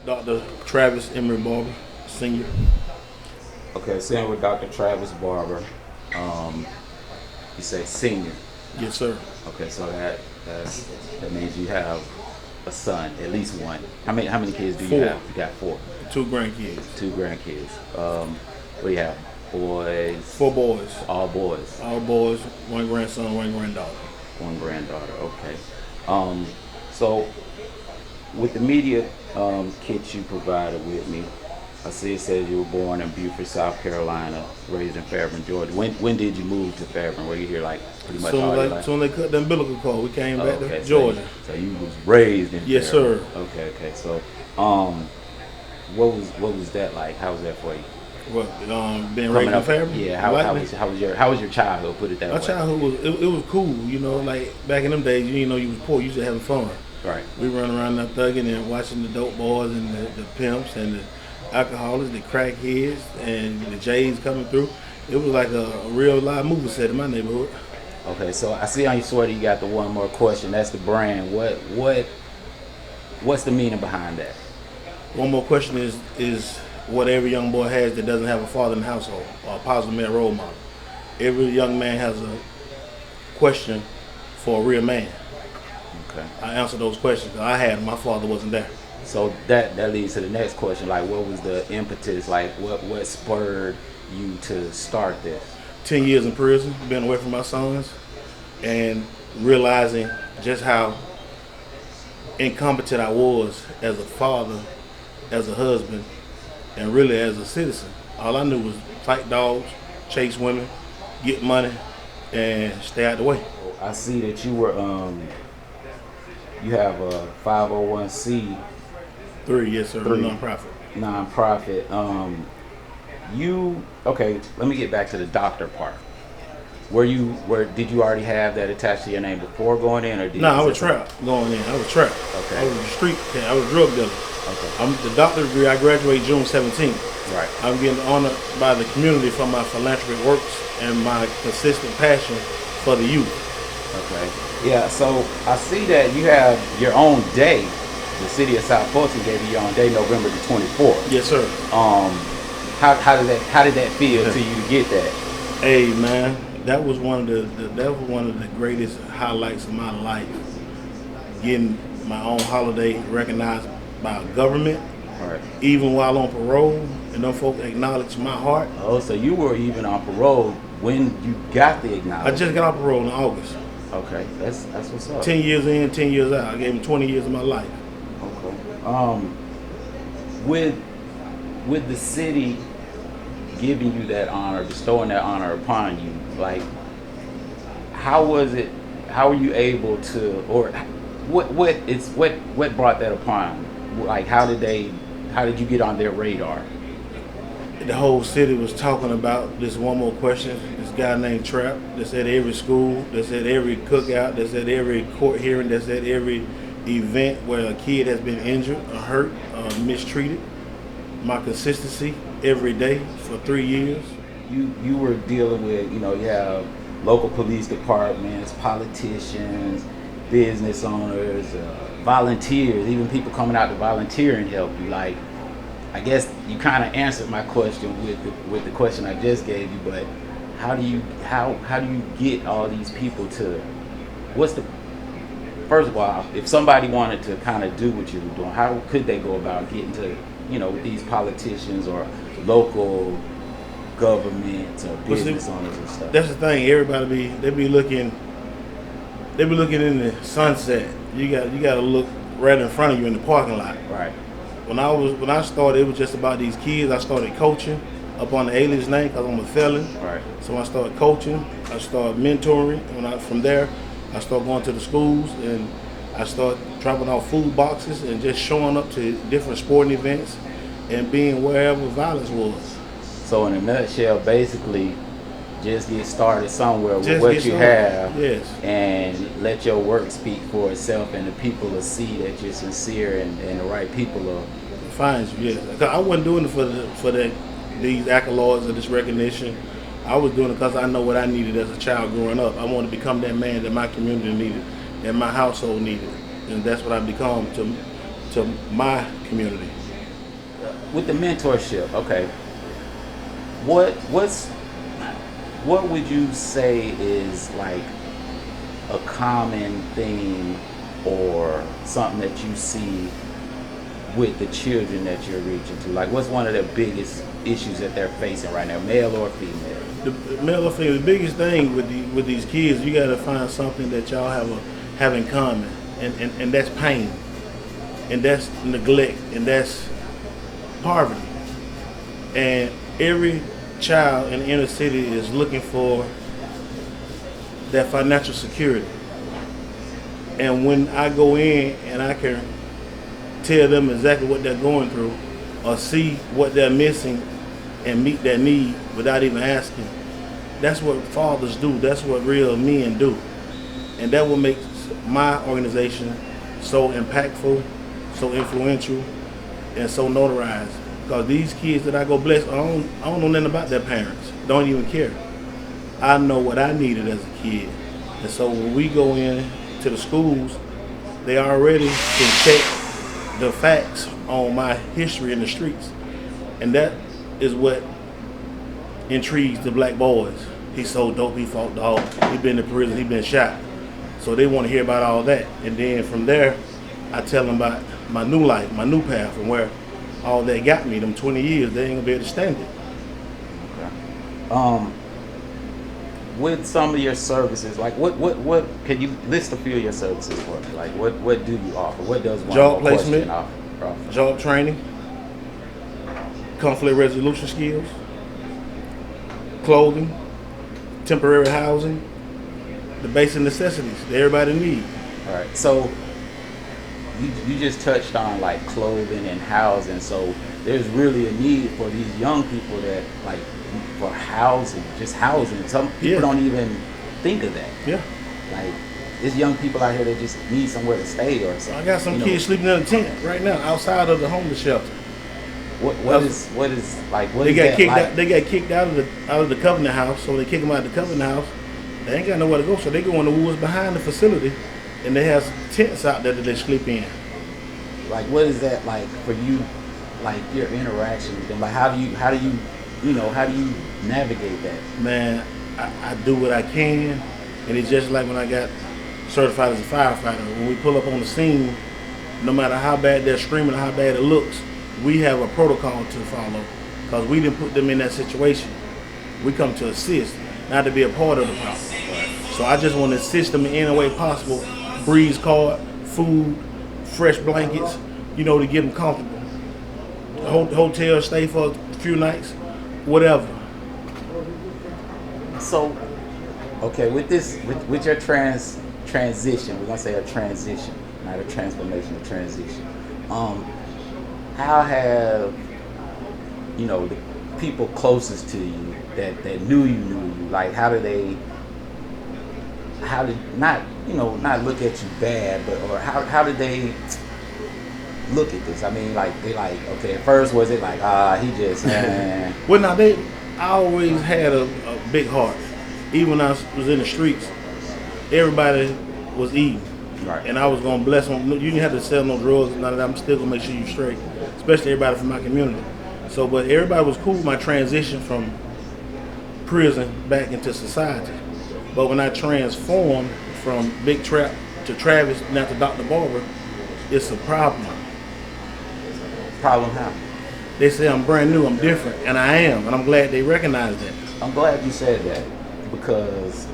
Dr. Travis Emery Barber, Senior. Okay, sitting with Dr. Travis Barber. You say senior. Yes, sir. Okay, so that means you have a son, at least one. How many kids do you Four. have? You got four. 2 grandkids. Two grandkids. What do you have? Boys. 4 boys. All boys. All boys. 1 grandson, 1 granddaughter. One granddaughter. Okay. So with the media kit you provided with me, I see it says you were born in Beaufort, South Carolina, raised in Fairburn, Georgia. When did you move to Fairburn? Were you here like pretty much all your life? Soon they cut the umbilical cord, we came back Okay, to Georgia. So you was raised in Yes, Fairburn. sir. Okay. So what was that like? How was that for you? What, being raised in Fairburn? Yeah, how was your childhood, put it that way? My childhood was cool, you know, like back in them days, you didn't know you was poor, you just having fun. Right. We run around there thugging and watching the dope boys and the pimps and the alcoholics, the crackheads and the J's coming through. It was like a real live movie set in my neighborhood. Okay, so I see on your sweater you got the 1MoQuestion. That's the brand. What's the meaning behind that? 1MoQuestion is what every young boy has that doesn't have a father in the household or a positive male role model. Every young man has a question for a real man. Okay. I answer those questions. I had them. My father wasn't there. So that leads to the next question. Like, what was the impetus? Like, what spurred you to start this? 10 years in prison, being away from my sons, and realizing just how incompetent I was as a father, as a husband, and really as a citizen. All I knew was fight dogs, chase women, get money, and stay out the way. I see that you were you have a 501c. 3, yes sir, nonprofit. Nonprofit. Okay, let me get back to the doctor part. Did you already have that attached to your name before going in, or did No, I was trapped going in. I was trapped. Okay. I was a street cat. I was a drug dealer. Okay. I'm the doctorate degree. I graduated June 17th. Right. I'm getting honored by the community for my philanthropic works and my consistent passion for the youth. Okay. Yeah. So I see that you have your own day. The city of South Fulton gave you your own day, November the 24th. Yes, sir. How did that feel to you to get that? Hey, man, that was one of the greatest highlights of my life. Getting my own holiday recognized by government, Right. even while on parole, and them folk acknowledged my heart. Oh, so you were even on parole when you got the I acknowledgement. just got off parole in August. Okay, that's what's up. 10 years in, 10 years out. I gave him 20 years of my life. Okay. With the city giving you that honor, bestowing that honor upon you, like, how was it? How were you able to, or what brought that upon? Like, how did you get on their radar? The whole city was talking about this 1MoQuestion. This guy named Trap. That's at every school. That's at every cookout. That's at every court hearing. That's at every event where a kid has been injured or hurt or mistreated. My consistency every day for 3 years. You were dealing with, you have local police departments, politicians, business owners, volunteers, even people coming out to volunteer and help you. Like, I guess you kind of answered my question with the question I just gave you, but how do you get all these people to, first of all, if somebody wanted to kind of do what you were doing, how could they go about getting to, with these politicians or local government or business owners and stuff? That's the thing. Everybody they be looking in the sunset. You got to look right in front of you in the parking lot. Right. When I started, it was just about these kids. I started coaching up on the alias name because I'm a felon. Right. So I started coaching. I started mentoring. From there, I started going to the schools and I started dropping off food boxes and just showing up to different sporting events and being wherever violence was. So in a nutshell, basically, just get started somewhere with Just what get you started. have, Yes. and let your work speak for itself, and the people will see that you're sincere, and the right people will Find you, yes. 'Cause I wasn't doing it for these accolades or this recognition. I was doing it because I know what I needed as a child growing up. I wanted to become that man that my community needed, that my household needed, and that's what I've become to my community. with the mentorship, okay, what's what would you say is like a common theme or something that you see with the children that you're reaching to? Like, what's one of the biggest issues that they're facing right now, male or female? The male or female, the biggest thing with these kids, you got to find something that y'all have in common, and that's pain, and that's neglect, and that's poverty. And every child in the inner city is looking for that financial security. And when I go in and I can tell them exactly what they're going through or see what they're missing and meet that need without even asking, that's what fathers do. That's what real men do. And that will make my organization so impactful, so influential, and so notarized. Because these kids that I go bless, I don't know nothing about their parents. Don't even care. I know what I needed as a kid. And so when we go in to the schools, they already can check the facts on my history in the streets. And that is what intrigues the black boys. He's so dope, he fought dog, he been in prison, he been shot. So they want to hear about all that. And then from there, I tell them about my new life, my new path, and where all that got me, them 20 years, they ain't gonna be able to stand it. Okay. With some of your services, like what can you list a few of your services for me? Like what do you offer? What does job placement, offer? Job training, conflict resolution skills, clothing, temporary housing, the basic necessities that everybody needs. All right. So you just touched on like clothing and housing. So there's really a need for these young people that like for housing, just housing. Some people don't even think of that. Yeah. Like there's young people out here that just need somewhere to stay or something. I got some kids sleeping in a tent right now outside of the homeless shelter. What is like what they is got that kicked like? out, they got kicked out of the Covenant House, so they kick them out of the Covenant House. They ain't got nowhere to go, so they go in the woods behind the facility, and they have tents out there that they sleep in. Like what is that like for you? Like your interaction with them? Like how do you navigate that? Man, I do what I can, and it's just like when I got certified as a firefighter. When we pull up on the scene, no matter how bad they're screaming or how bad it looks, we have a protocol to follow because we didn't put them in that situation. We come to assist, not to be a part of the problem. So I just want to assist them in any way possible. Breeze card, food, fresh blankets, to get them comfortable. Hotel stay for a few nights, whatever. So, okay, with your transition, we're gonna say a transition, not a transformation, a transition. How have the people closest to you that knew you, like how did not look at you bad, but or how did they look at this? I mean, like they like, okay, at first was it like he just Well, now I always had a big heart. Even when I was in the streets, everybody was eating. Right. And I was gonna bless them. You didn't have to sell no drugs, none of that. I'm still gonna make sure you straight, especially everybody from my community. So, but everybody was cool with my transition from prison back into society. But when I transformed from Big Trap to Travis, now to Dr. Barber, it's a problem. Problem how? They say I'm brand new, I'm different, and I am, and I'm glad they recognize that. I'm glad you said that because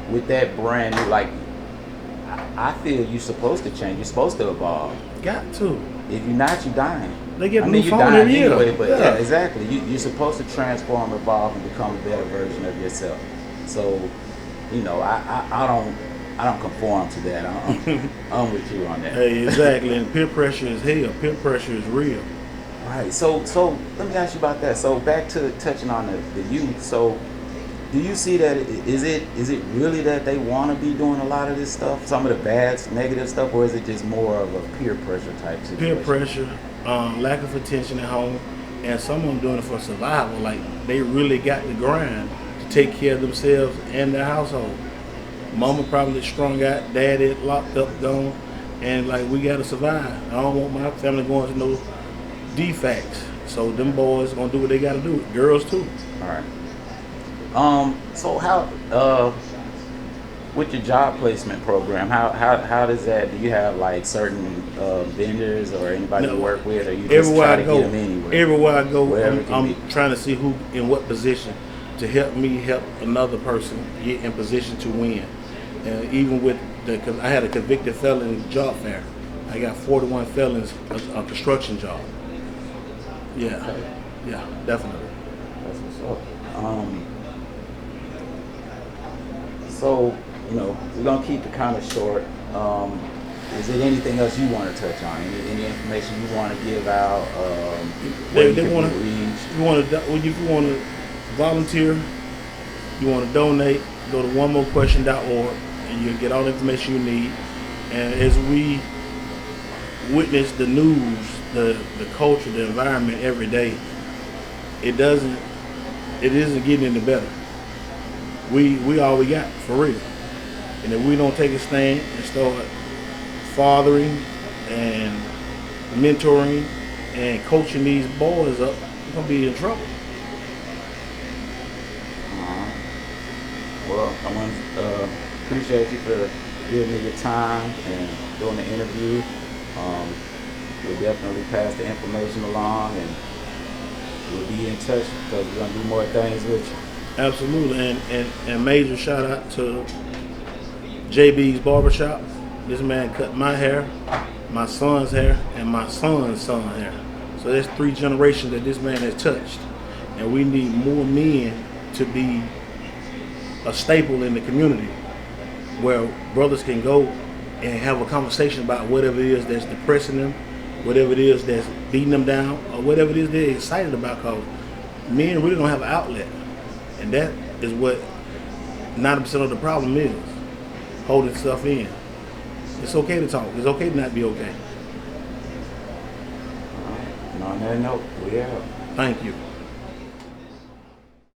with that brand new, like I feel you're supposed to change. You're supposed to evolve. Got to. If you're not, you're dying. They get I a mean, new you're phone dying every year. anyway, but yeah, exactly. You're supposed to transform, evolve, and become a better version of yourself. So, I don't conform to that. I'm with you on that. Hey, exactly. And peer pressure is hell. Peer pressure is real. Right. So let me ask you about that. So back to touching on the youth. So do you see that is it really that they want to be doing a lot of this stuff, some of the bad, negative stuff, or is it just more of a peer pressure type situation? Peer pressure, lack of attention at home, and some of them doing it for survival. Like they really got the grind to take care of themselves and their household. Mama probably strung out, daddy locked up, gone, and like we gotta survive. I don't want my family going to no defects. So them boys gonna do what they gotta do. Girls too. All right. So how with your job placement program, how does that? Do you have like certain vendors or anybody you work with, or you just try to get them anywhere? Everywhere I go, Wherever it can I'm be. trying to see who in what position to help me help another person get in position to win. And even with cause I had a convicted felon job fair. I got 41 felons on construction job. Yeah, Okay. yeah, definitely. That's what's up. So, you know, we're gonna keep it kind of short. Is there anything else you want to touch on? Any information you want to give out? Where They you want can to. be reached? If you want to volunteer, you want to donate, go to 1MoQuestion.org, and you'll get all the information you need. And as we witness the news, the culture, the environment every day, it isn't getting any better. We all we got, for real. And if we don't take a stand and start fathering and mentoring and coaching these boys up, we're gonna be in trouble. Well, I want to appreciate you for giving me your time and doing the interview. We'll definitely pass the information along, and we'll be in touch because we're gonna do more things with you. Absolutely, and major shout out to JB's Barbershop. This man cut my hair, my son's hair, and my son's son's hair. So that's 3 generations that this man has touched. And we need more men to be a staple in the community where brothers can go and have a conversation about whatever it is that's depressing them, whatever it is that's beating them down, or whatever it is they're excited about, because men really don't have an outlet. And that is what 90% of the problem is, holding stuff in. It's okay to talk. It's okay to not be okay. And on that note, we out. Thank you.